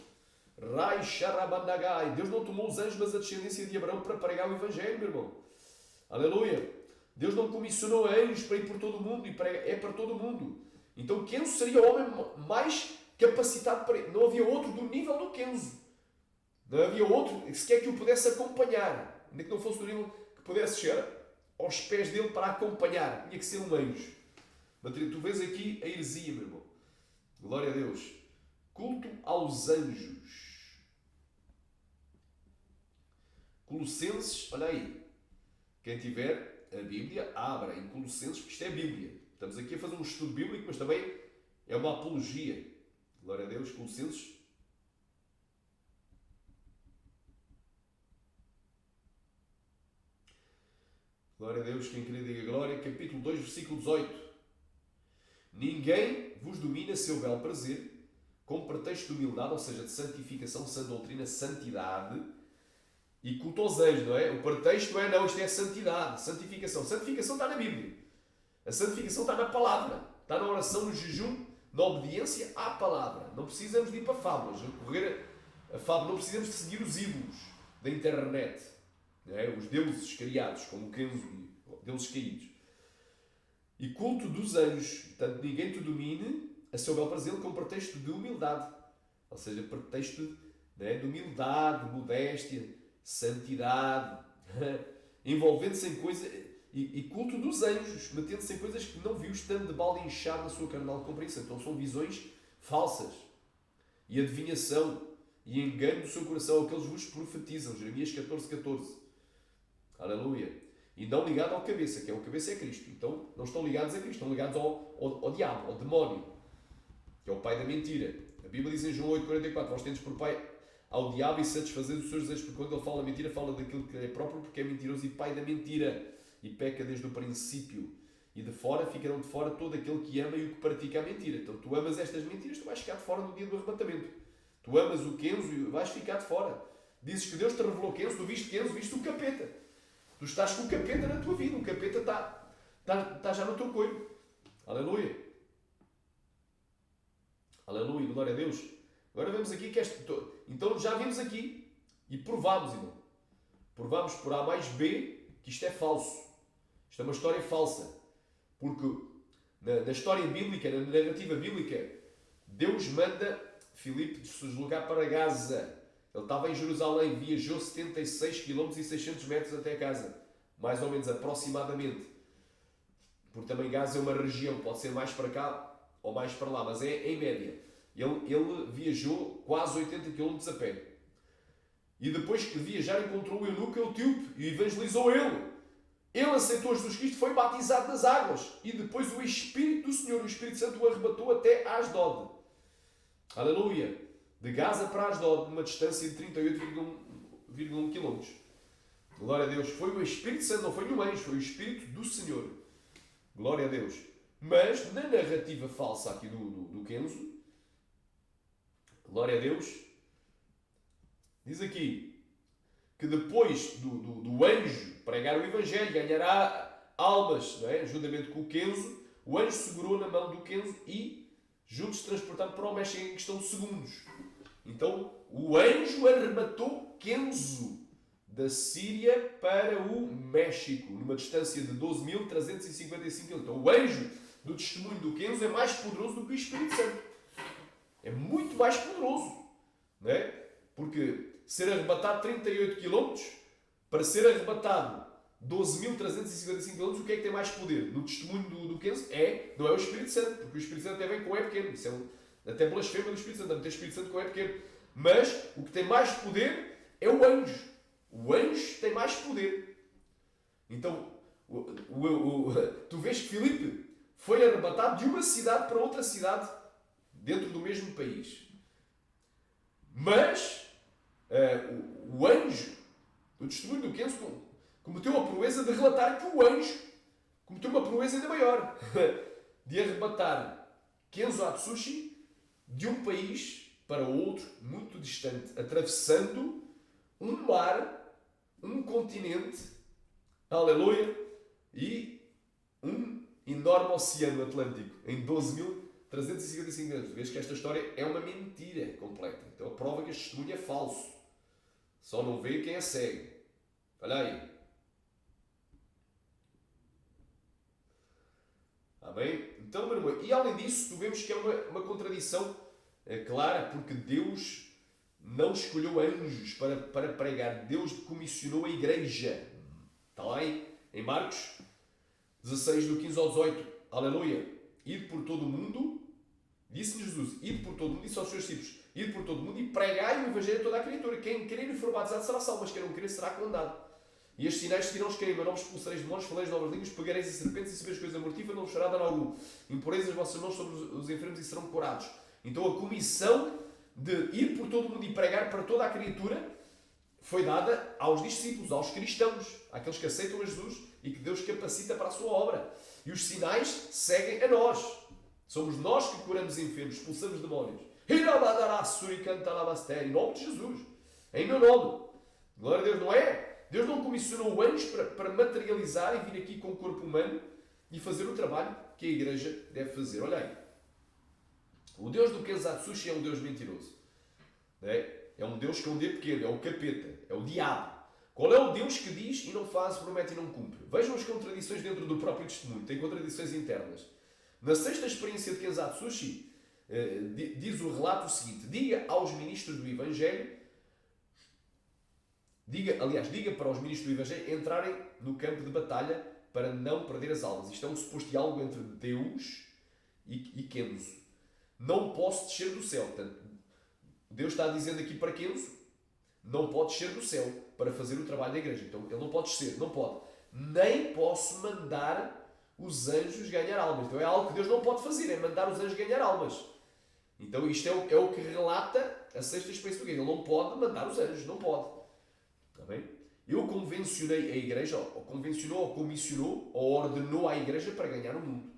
Rai Sharabandagai. Deus não tomou os anjos, mas a descendência de Abraão para pregar o Evangelho, meu irmão. Aleluia. Deus não comissionou anjos para ir por todo o mundo, e é para todo o mundo. Então Kenzo seria o homem mais capacitado para ir. Não havia outro do nível do Kenzo. Não havia outro sequer que o pudesse acompanhar. Ainda que não fosse do nível que pudesse chegar aos pés dele para acompanhar. Tinha que ser um anjo. Mas tu vês aqui a heresia, meu irmão. Glória a Deus. Culto aos anjos. Colossenses, olha aí. Quem tiver a Bíblia, abra em Colossenses, porque isto é a Bíblia. Estamos aqui a fazer um estudo bíblico, mas também é uma apologia. Glória a Deus. Colossenses. Glória a Deus, quem queria diga glória. Capítulo 2, versículo 18. Ninguém vos domina seu belo prazer, com pretexto de humildade, ou seja, de santificação, sã doutrina, santidade, e culto aos anjos, não é? O pretexto é, não, isto é santidade, santificação. Santificação está na Bíblia. A santificação está na palavra, está na oração, no jejum, na obediência à palavra. Não precisamos de ir para fábulas, recorrer a fábulas, não precisamos de seguir os ídolos da internet, não é? Os deuses criados, como o Kenzo, deuses caídos. E culto dos anjos, portanto, ninguém te domine a seu bel prazer com pretexto de humildade. Ou seja, pretexto, né, de humildade, modéstia, santidade, envolvendo-se em coisas, e culto dos anjos, metendo-se em coisas que não viu, estando de balde inchado na sua carnal compreensão. Então são visões falsas, e adivinhação, e engano do seu coração, aqueles vos profetizam. Jeremias 14:14. Aleluia. E não ligado ao cabeça, que é o cabeça é Cristo. Então não estão ligados a Cristo, estão ligados ao diabo, ao demónio, que é o pai da mentira. A Bíblia diz em João 8:44, vós tendes por pai ao diabo e satisfazeis os seus desejos, porque quando ele fala mentira, fala daquilo que é próprio, porque é mentiroso e pai da mentira, e peca desde o princípio. E de fora ficarão de fora todo aquele que ama e o que pratica a mentira. Então tu amas estas mentiras, tu vais ficar de fora no dia do arrebatamento. Tu amas o Kenzo e vais ficar de fora. Dizes que Deus te revelou Kenzo, tu viste Kenzo, viste o capeta. Tu estás com o capeta na tua vida, o capeta está já no teu coelho. Aleluia. Aleluia, glória a Deus. Agora vemos aqui que então já vimos aqui e provámos, irmão. Provámos por A mais B que isto é falso. Isto é uma história falsa. Porque na história bíblica, na narrativa bíblica, Deus manda Filipe se deslocar para Gaza. Ele estava em Jerusalém, viajou 76 km e 600 metros até casa. Mais ou menos, aproximadamente. Porque também Gaza é uma região, pode ser mais para cá ou mais para lá, mas é em média. Ele viajou quase 80 km a pé. E depois que viajar encontrou o eunuco etíope e evangelizou ele. Ele aceitou Jesus Cristo, foi batizado nas águas. E depois o Espírito do Senhor, o Espírito Santo, o arrebatou até Asdod. Aleluia! De Gaza para Asdod, numa distância de 38,1 km. Glória a Deus. Foi o Espírito Santo, não foi nenhum anjo, foi o Espírito do Senhor. Glória a Deus. Mas, na narrativa falsa aqui do Kenzo, glória a Deus, diz aqui que depois do anjo pregar o Evangelho, ganhará almas, não é? Juntamente com o Kenzo, o anjo segurou na mão do Kenzo e juntos transportaram para o México em questão de segundos. Então, o anjo arrematou Kenzo da Síria para o México, numa distância de 12.355 km. Então, o anjo do testemunho do Kenzo é mais poderoso do que o Espírito Santo. É muito mais poderoso, não é? Porque ser arrebatado 38 km para ser arrebatado 12.355 km, o que é que tem mais poder? No testemunho do Kenzo não é o Espírito Santo, porque o Espírito Santo até vem com o é pequeno. Isso é até blasfema do Espírito Santo, não tem Espírito Santo com o é pequeno. Mas o que tem mais poder é o anjo. O anjo tem mais poder. Então, tu vês que Filipe foi arrebatado de uma cidade para outra cidade dentro do mesmo país. Mas o anjo, o testemunho do Kenzo, cometeu a proeza de relatar que o anjo cometeu uma proeza ainda maior. De arrebatar Kenzo Atsushi de um país para outro, muito distante, atravessando um mar, um continente, aleluia, e um enorme oceano Atlântico, em 12.355 anos. Vês que esta história é uma mentira completa. Então a prova que este testemunho é falso. Só não vê quem é cego. Olha aí. Amém? Então, meu irmão, e além disso, tu vemos que é uma contradição clara, porque Deus não escolheu anjos para pregar. Deus comissionou a igreja. Está lá em Marcos 16, do 15 ao 18. Aleluia. Ir por todo o mundo, disse-lhe Jesus, ir por todo o mundo, disse aos seus discípulos, ir por todo o mundo e pregai o Evangelho a toda a criatura. Quem crer e for batizado será salvo, mas quem não crer será condenado. E estes sinais seguirão os que creem, mas não vos expulsareis demónios, falareis novas línguas, pegareis em serpentes e se vês coisa mortífera, não vos fará dano algum. Imporeis as vossas mãos sobre os enfermos e serão curados. Então a comissão de ir por todo o mundo e pregar para toda a criatura foi dada aos discípulos, aos cristãos, àqueles que aceitam a Jesus e que Deus capacita para a sua obra. E os sinais seguem a nós. Somos nós que curamos enfermos, expulsamos demónios. Em nome de Jesus. Em meu nome. Glória a Deus, não é? Deus não comissionou anjos para materializar e vir aqui com o corpo humano e fazer o trabalho que a igreja deve fazer. Olha aí, o Deus do Kenzatsushi é um Deus mentiroso. É um Deus com um D pequeno, é o capeta, é o diabo. Qual é o Deus que diz e não faz, promete e não cumpre? Vejam as contradições dentro do próprio testemunho, tem contradições internas. Na sexta experiência de Kenzatsushi, diz o relato o seguinte: diga aos ministros do Evangelho, diga para os ministros do Evangelho entrarem no campo de batalha para não perder as almas. Isto é um suposto diálogo entre Deus e Kenzo. Não posso descer do céu. Portanto, Deus está dizendo aqui para Kenzo: não pode descer do céu para fazer o trabalho da igreja. Então ele não pode descer, não pode. Nem posso mandar os anjos ganhar almas. Então é algo que Deus não pode fazer, é mandar os anjos ganhar almas. Então isto é o que relata a sexta experiência do Ele não pode mandar os anjos, não pode. Está bem? Eu convencionei a igreja, ou convencionou, ou comissionou, ou ordenou à igreja para ganhar o mundo.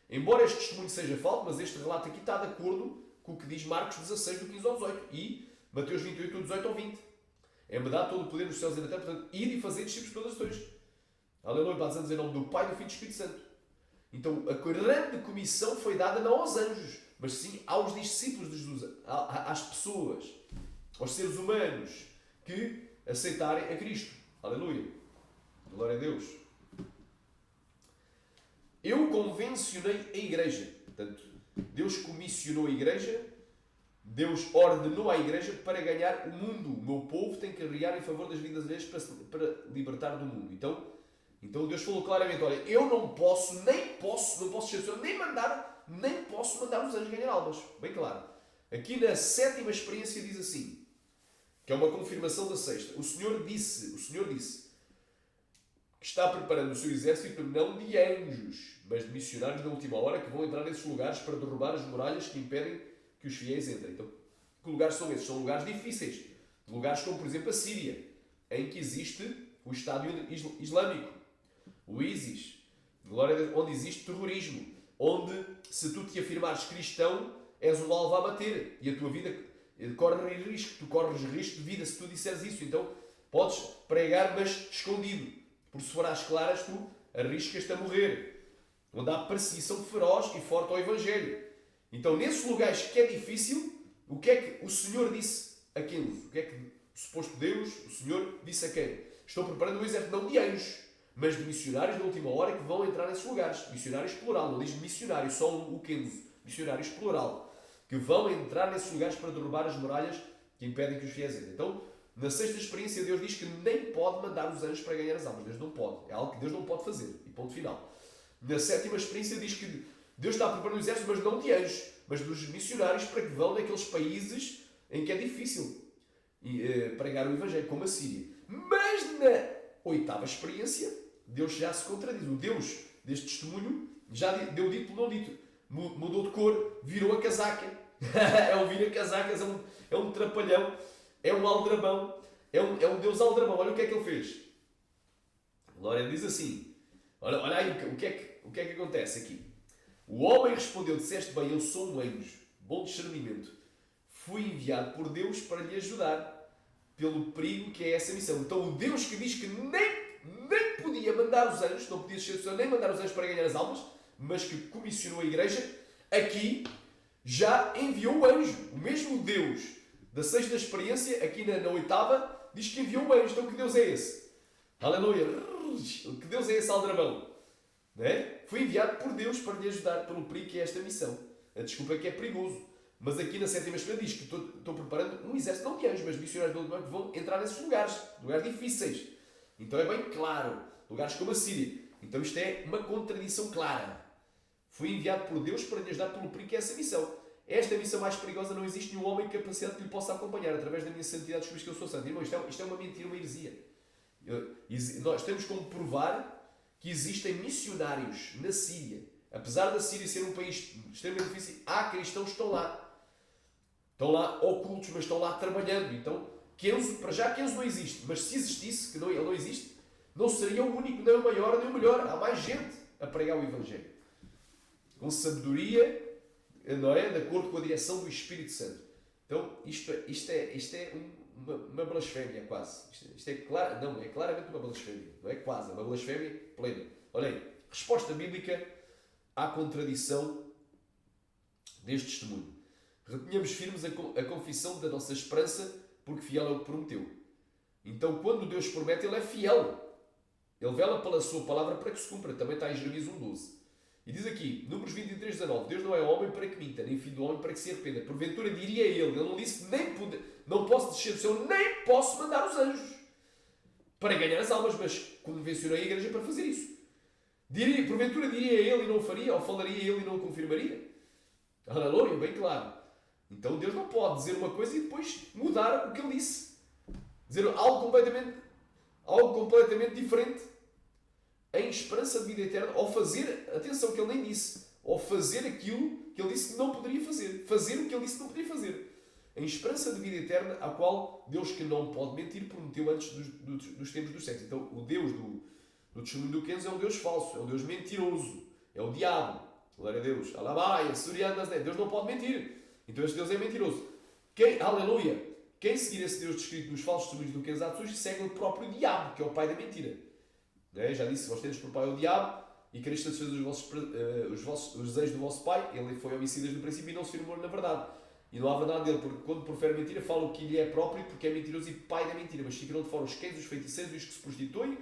Embora este testemunho seja falso, mas este relato aqui está de acordo com o que diz Marcos 16, do 15 ao 18 e Mateus 28, do 18 ao 20. É-me dado todo o poder nos céus e na terra, portanto, ir e fazer discípulos de todas as nações. Aleluia, batizando em nome do Pai, do Filho e do Espírito Santo. Então, a grande comissão foi dada não aos anjos, mas sim aos discípulos de Jesus, às pessoas, aos seres humanos que aceitarem a Cristo. Aleluia. Glória a Deus. Eu convencionei a igreja. Portanto, Deus comissionou a igreja, Deus ordenou à igreja para ganhar o mundo. O meu povo tem que guerrear em favor das vidas deles para libertar do mundo. Então Deus falou claramente: olha, eu não posso ser nem posso mandar os anjos ganhar almas. Bem claro. Aqui na sétima experiência diz assim, que é uma confirmação da sexta. O Senhor disse que está preparando o seu exército não de anjos, mas de missionários da última hora que vão entrar nesses lugares para derrubar as muralhas que impedem que os fiéis entrem. Então, que lugares são esses? São lugares difíceis. Lugares como, por exemplo, a Síria, em que existe o Estado Islâmico, o ISIS, glória a Deus, onde existe terrorismo, onde, se tu te afirmares cristão, és um alvo a bater e a tua vida corre risco. Tu corres risco de vida se tu disseres isso. Então, podes pregar, mas escondido. Porque se for às claras, tu arriscas-te a morrer. Onde há perseguição feroz e forte ao Evangelho. Então, nesses lugares que é difícil, o que é que o Senhor disse a quem? O que é que o suposto Deus, o Senhor, disse a quem? Estou preparando um exército não de anjos, mas de missionários da última hora que vão entrar nesses lugares. Missionários plural, não diz missionários, só o Kenzo. Missionários plural. Que vão entrar nesses lugares para derrubar as muralhas que impedem que os fiéis entrem. Então, na sexta experiência, Deus diz que nem pode mandar os anjos para ganhar as almas. Deus não pode. É algo que Deus não pode fazer. E ponto final. Na sétima experiência, diz que Deus está preparando o exército, mas não de anjos, mas dos missionários para que vão naqueles países em que é difícil pregar o Evangelho, como a Síria. Mas na oitava experiência, Deus já se contradiz. O Deus deste testemunho já deu dito pelo não dito. Mudou de cor, virou a casaca. É um vira-casacas, é um trapalhão, é um aldrabão, é um Deus aldrabão. Olha o que é que ele fez. Glória diz assim. Olha aí o que é que acontece aqui. O homem respondeu: disseste bem, eu sou um anjo, bom discernimento. Fui enviado por Deus para lhe ajudar, pelo perigo que é essa missão. Então o Deus que diz que nem podia mandar os anjos, não podia ser nem mandar os anjos para ganhar as almas, mas que comissionou a igreja, aqui já enviou o anjo. O mesmo Deus da sexta experiência, aqui na oitava, diz que enviou o anjo. Então que Deus é esse? Aleluia! Que Deus é esse aldrabão? Não é? Foi enviado por Deus para lhe ajudar pelo perigo que é esta missão. A desculpa é que é perigoso. Mas aqui na sétima experiência diz que estou preparando um exército não de anjos, mas de missionários do que vão entrar nesses lugares difíceis. Então é bem claro. Lugares como a Síria. Então isto é uma contradição clara. Foi enviado por Deus para lhe ajudar pelo perigo que é essa missão. Esta missão mais perigosa não existe nenhum homem com capacidade que lhe possa acompanhar através da minha santidade, descobri que eu sou santo. Irmão, isto é uma mentira, uma heresia. Nós temos como provar que existem missionários na Síria. Apesar da Síria ser um país extremamente difícil, há cristãos que estão lá. Estão lá ocultos, mas estão lá trabalhando. Então, para já Kenzo não existe. Mas se existisse, que ele não existe, não seria o único, nem o maior, nem o melhor. Há mais gente a pregar o Evangelho. Com sabedoria, não é? De acordo com a direção do Espírito Santo. Então, isto é uma blasfémia quase. Isto é claramente uma blasfémia. Não é quase, é uma blasfémia plena. Olha aí. Resposta bíblica à contradição deste testemunho. Retenhamos firmes a confissão da nossa esperança, porque fiel é o que prometeu. Então, quando Deus promete, Ele é fiel. Ele vela pela sua palavra para que se cumpra. Também está em Jeremias 1,12. E diz aqui, Números 23,19, Deus não é homem para que minta, nem filho do homem para que se arrependa. Porventura diria ele não disse, não posso descer do céu, nem posso mandar os anjos para ganhar as almas, mas convencionei a igreja para fazer isso. Porventura diria ele e não o faria, ou falaria ele e não o confirmaria. Aleluia, bem claro. Então Deus não pode dizer uma coisa e depois mudar o que Ele disse. Dizer algo completamente diferente em esperança de vida eterna, ou fazer, atenção que Ele nem disse, ou fazer aquilo que Ele disse que não poderia fazer. Fazer o que Ele disse que não poderia fazer. Em esperança de vida eterna, a qual Deus que não pode mentir prometeu antes dos tempos dos séculos. Então o Deus do testemunho do Kenzo é um Deus falso, é um Deus mentiroso, é o diabo. Glória a Deus. Alabaia, Surianas, Deus não pode mentir. Então este Deus é mentiroso. Aleluia! Quem seguir esse Deus descrito nos falsos testemunhos do Kenzo Atsushi segue o próprio diabo, que é o pai da mentira. Já disse, vós tendes por pai o diabo e quereis satisfazer os desejos do vosso pai. Ele foi homicida desde o princípio e não se firmou na verdade. E não há verdade dele, porque quando profere mentira, fala o que lhe é próprio, porque é mentiroso e pai da mentira. Mas ficarão de fora os cães, os feiticeiros, os que se prostituem,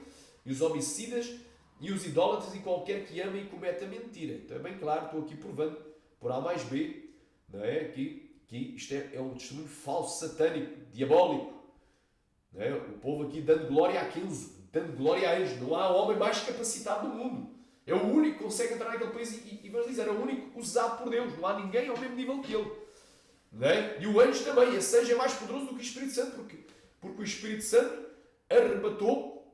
e os homicidas, e os idólatras, e qualquer que ame e cometa mentira. Então é bem claro, estou aqui provando, por A mais B, não é? Que isto é um testemunho falso, satânico, diabólico. Não é? O povo aqui dando glória a Kenzo, dando glória a anjo. Não há homem mais capacitado do mundo. É o único que consegue entrar naquele país e vamos dizer, é o único usado por Deus. Não há ninguém ao mesmo nível que ele. Não é? E o anjo também, esse anjo é mais poderoso do que o Espírito Santo, porque o Espírito Santo arrebatou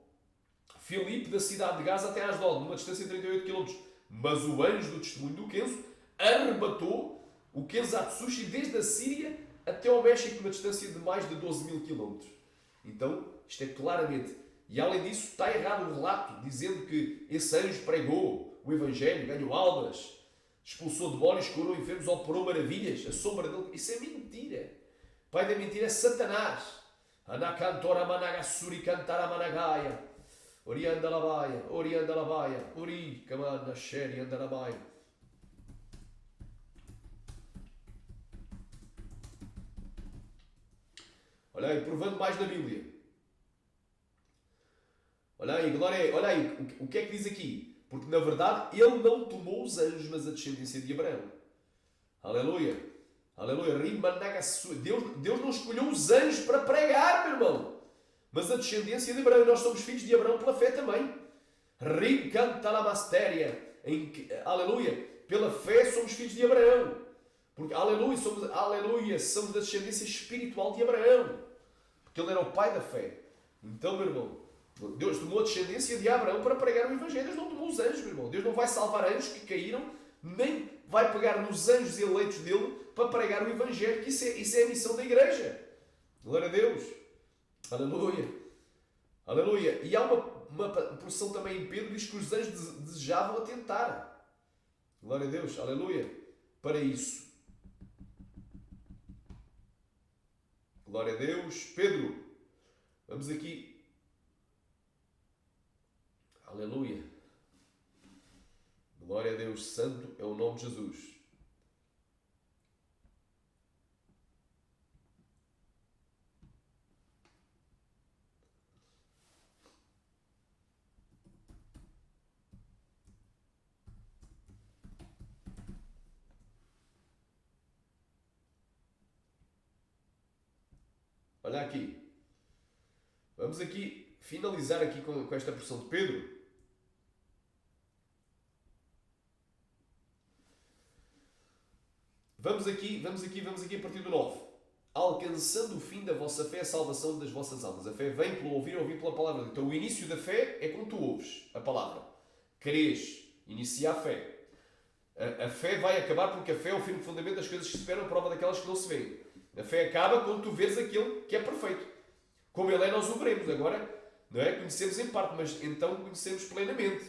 Filipe da cidade de Gaza até Asdod, numa distância de 38 km. Mas o anjo do testemunho do Kenzo arrebatou o Kenzo Atsushi desde a Síria até ao México, numa distância de mais de 12 mil km. Então, isto é claramente. E além disso, está errado o relato, dizendo que esse anjo pregou o Evangelho, ganhou almas, expulsou demónios, curou enfermos, operou maravilhas, a sombra dele. Isso é mentira. O pai da mentira é Satanás. Anakantora managasuri cantara managaia. Oriandalabaia, oriandalabaia, ori kamana sheri andalabaia. Olha aí, provando mais na Bíblia. Olha aí, glória, olha aí, o que é que diz aqui? Porque na verdade ele não tomou os anjos, mas a descendência de Abraão. Aleluia. Aleluia. Deus não escolheu os anjos para pregar, meu irmão. Mas a descendência de Abraão. Nós somos filhos de Abraão pela fé também. Aleluia. Pela fé somos filhos de Abraão. Porque, aleluia, somos da descendência espiritual de Abraão. Porque ele era o pai da fé. Então, meu irmão, Deus tomou a descendência de Abraão para pregar o Evangelho. Deus não tomou os anjos, meu irmão. Deus não vai salvar anjos que caíram, nem vai pegar nos anjos eleitos dele para pregar o Evangelho, que isso é a missão da igreja. Glória a Deus. Aleluia. Aleluia. E há uma porção também em Pedro, diz que os anjos desejavam atentar. Glória a Deus. Aleluia. Para isso. Glória a Deus. Pedro, vamos aqui. Aleluia. Glória a Deus. Santo é o nome de Jesus. Olha aqui. Vamos aqui finalizar aqui com esta porção de Pedro. Vamos aqui a partir do 9. Alcançando o fim da vossa fé, a salvação das vossas almas. A fé vem pelo ouvir pela palavra. Então o início da fé é quando tu ouves a palavra. Crês, inicia a fé. A fé vai acabar porque a fé é o firme fundamento das coisas que se esperam, a prova daquelas que não se veem. A fé acaba quando tu vês aquele que é perfeito. Como ele é, nós o veremos. Agora, não é? Conhecemos em parte, mas então conhecemos plenamente.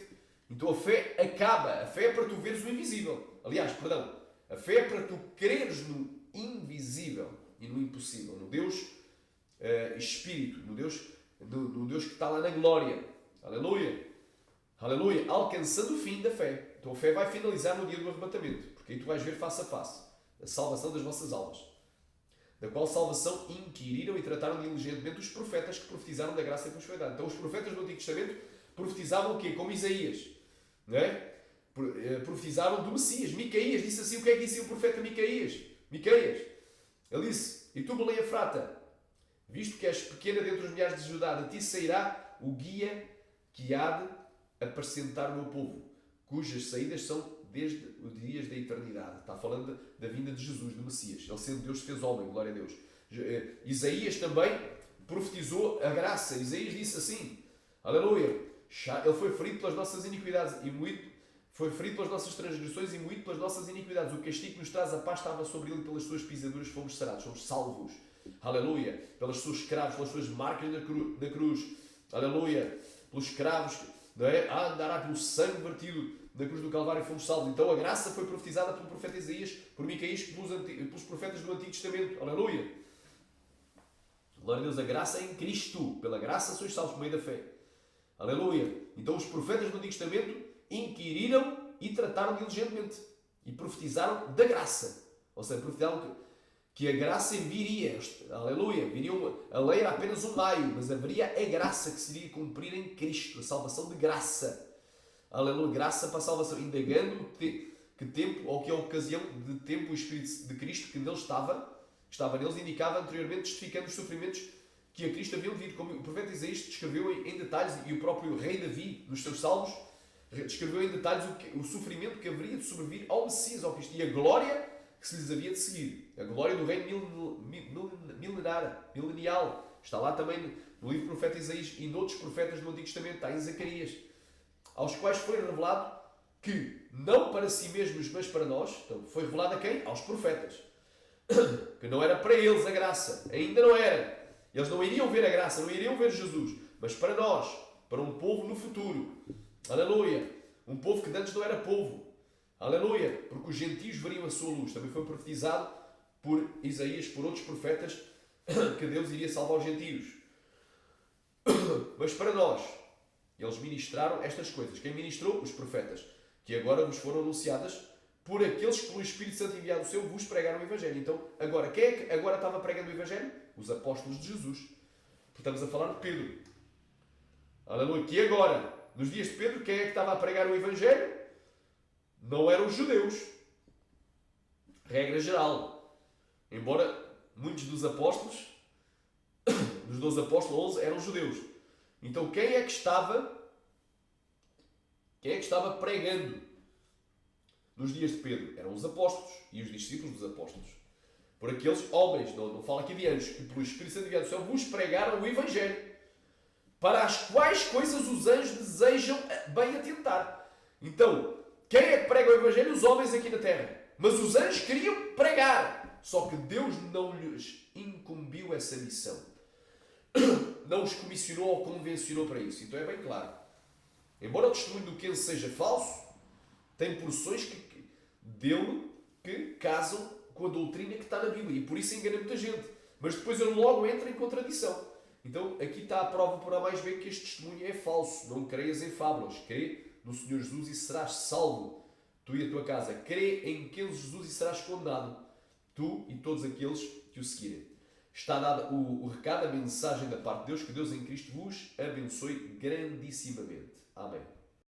Então a fé acaba. A fé é para tu veres o invisível. Aliás, perdão. A fé é para tu creres no invisível e no impossível. No Deus Espírito. No Deus que está lá na glória. Aleluia. Aleluia. Alcançando o fim da fé. Então a fé vai finalizar no dia do arrebatamento. Porque aí tu vais ver face a face a salvação das vossas almas. Da qual salvação inquiriram e trataram diligentemente os profetas que profetizaram da graça que vos foi dada. Então os profetas do Antigo Testamento profetizavam o quê? Como Isaías. Não é? Profetizaram do Messias. Micaías disse assim, o que é que disse o profeta Micaías? Ele disse, e tu, Belém Efrata, visto que és pequena dentre os milhares de Judá, de ti sairá o guia que há de apacentar o meu povo, cujas saídas são desde os dias da eternidade. Está falando da vinda de Jesus, do Messias. Ele sendo Deus fez homem, glória a Deus. Isaías também profetizou a graça. Isaías disse assim, aleluia, ele foi ferido pelas nossas iniquidades e moído, foi ferido pelas nossas transgressões e moído pelas nossas iniquidades. O castigo que nos traz a paz estava sobre ele e pelas suas pisaduras fomos sarados, somos salvos. Aleluia. Pelas suas cravos, pelas suas marcas na cruz. Aleluia. Pelos cravos, não é? Andará pelo sangue vertido na cruz do Calvário fomos salvos. Então a graça foi profetizada pelo profeta Isaías, por Micaías, pelos profetas do Antigo Testamento. Aleluia. Glória a Deus, a graça é em Cristo. Pela graça sois salvos por meio da fé. Aleluia. Então os profetas do Antigo Testamento inquiriram e trataram diligentemente. E profetizaram da graça. Ou seja, profetizaram que a graça viria. Aleluia. A lei era apenas um meio, mas haveria a graça que se iria cumprir em Cristo. A salvação de graça. Aleluia. Graça para a salvação. Indagando que tempo, ou que a ocasião de tempo o Espírito de Cristo que neles estava neles, indicava anteriormente, justificando os sofrimentos que a Cristo haviam vindo. Como o profeta Isaías descreveu em detalhes, e o próprio rei Davi, nos seus salmos, descreveu em detalhes o sofrimento que haveria de sobrevir ao Messias, ao Cristo, e a glória que se lhes havia de seguir. A glória do reino milenial. Está lá também no livro do profeta Isaías e noutros profetas do Antigo Testamento, está em Zacarias, aos quais foi revelado que, não para si mesmos, mas para nós, então foi revelado a quem? Aos profetas. Que não era para eles a graça, ainda não era. Eles não iriam ver a graça, não iriam ver Jesus, mas para nós, para um povo no futuro. Aleluia! Um povo que antes não era povo. Aleluia! Porque os gentios veriam a sua luz. Também foi profetizado por Isaías, por outros profetas, que Deus iria salvar os gentios. Mas para nós, eles ministraram estas coisas. Quem ministrou? Os profetas, que agora vos foram anunciadas por aqueles que pelo Espírito Santo enviado o seu vos pregaram o Evangelho. Então, agora, quem é que agora estava pregando o Evangelho? Os apóstolos de Jesus. Estamos a falar de Pedro. Aleluia! Que agora, nos dias de Pedro, quem é que estava a pregar o Evangelho? Não eram os judeus. Regra geral. Embora muitos dos apóstolos, dos 12 apóstolos, 11 eram judeus. Então quem é que estava pregando nos dias de Pedro? Eram os apóstolos e os discípulos dos apóstolos. Por aqueles homens, não fala aqui de anjos, que pelo Espírito Santo enviado do céu vos pregaram o Evangelho, para as quais coisas os anjos desejam bem atentar. Então, quem é que prega o Evangelho? Os homens aqui na terra. Mas os anjos queriam pregar. Só que Deus não lhes incumbiu essa missão. Não os comissionou ou convencionou para isso. Então é bem claro. Embora o testemunho do Kenzo seja falso, tem porções dele que casam com a doutrina que está na Bíblia. E por isso engana muita gente. Mas depois ele logo entra em contradição. Então aqui está a prova por A mais B que este testemunho é falso. Não creias em fábulas. Crê no Senhor Jesus e serás salvo. Tu e a tua casa. Crê em Kenzo Jesus e serás condenado. Tu e todos aqueles que o seguirem. Está dado o recado, a mensagem da parte de Deus, que Deus em Cristo vos abençoe grandissimamente. Amém.